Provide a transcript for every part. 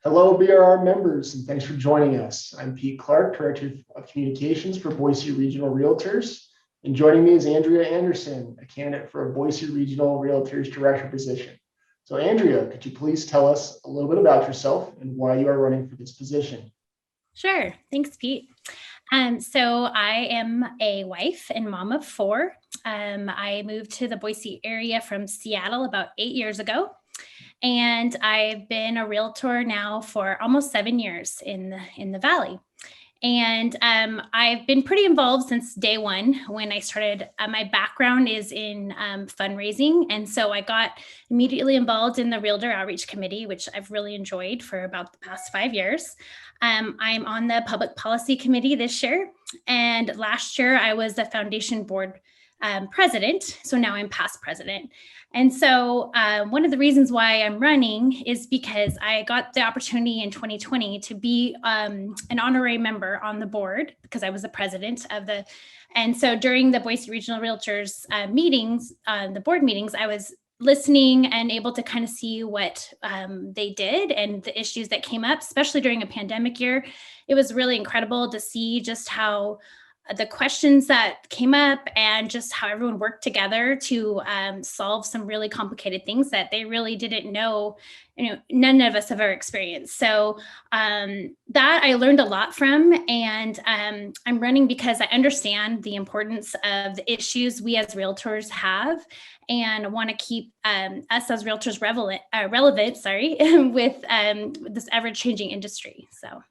Hello, BRR members, and thanks for joining us. I'm Pete Clark, Director of Communications for Boise Regional REALTORS, and joining me is Andrea Anderson, a candidate for a Boise Regional REALTORS Director position. So Andrea, could you please tell us a little bit about yourself and why you are running for this position? Sure. Thanks, Pete. So I am a wife and mom of four. I moved to the Boise area from Seattle about 8 years ago. And I've been a realtor now for almost 7 years in the Valley. And I've been pretty involved since day one when I started. My background is in fundraising. And so I got immediately involved in the Realtor Outreach Committee, which I've really enjoyed for about the past 5 years. I'm on the Public Policy Committee this year. And last year I was the foundation board president. So now I'm past president. And so one of the reasons why I'm running is because I got the opportunity in 2020 to be an honorary member on the board because I was the president of the. And so during the Boise Regional Realtors meetings, the board meetings, I was listening and able to kind of see what they did and the issues that came up, especially during a pandemic year. It was really incredible to see just how the questions that came up and just how everyone worked together to solve some really complicated things that they really didn't know, none of us have ever experienced. So that I learned a lot from, and I'm running because I understand the importance of the issues we as realtors have and want to keep us as realtors relevant, with this ever-changing industry. So.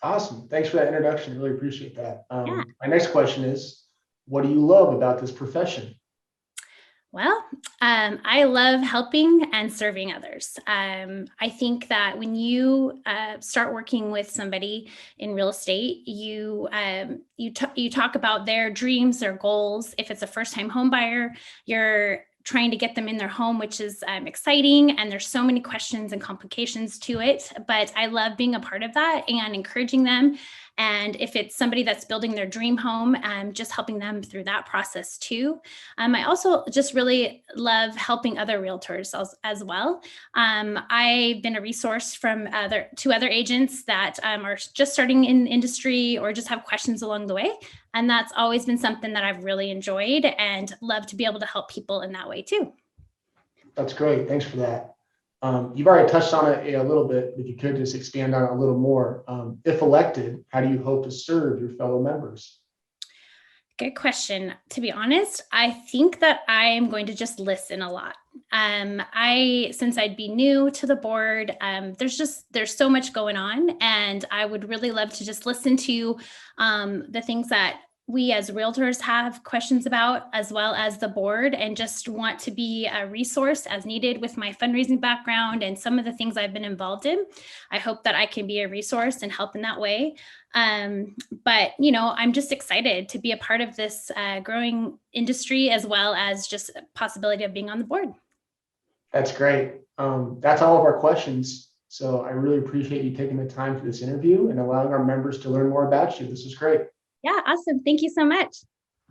Awesome. Thanks for that introduction. Really appreciate that. Yeah. My next question is, what do you love about this profession? Well, I love helping and serving others. I think that when you start working with somebody in real estate, you talk about their dreams, their goals. If it's a first-time home buyer, you're trying to get them in their home, which is exciting. And there's so many questions and complications to it, but I love being a part of that and encouraging them. And if it's somebody that's building their dream home, just helping them through that process too. I also just really love helping other realtors as well. I've been a resource from two other agents that are just starting in the industry or just have questions along the way. And that's always been something that I've really enjoyed and love to be able to help people in that way too. That's great. Thanks for that. You've already touched on it a little bit, but if you could just expand on it a little more. If elected, how do you hope to serve your fellow members? Good question. To be honest, I think that I am going to just listen a lot. Since I'd be new to the board, there's so much going on, and I would really love to just listen to the things that we as realtors have questions about, as well as the board, and just want to be a resource as needed with my fundraising background and some of the things I've been involved in. I hope that I can be a resource and help in that way. But, I'm just excited to be a part of this growing industry, as well as just a possibility of being on the board. That's great. That's all of our questions. So I really appreciate you taking the time for this interview and allowing our members to learn more about you. This is great. Yeah, awesome. Thank you so much.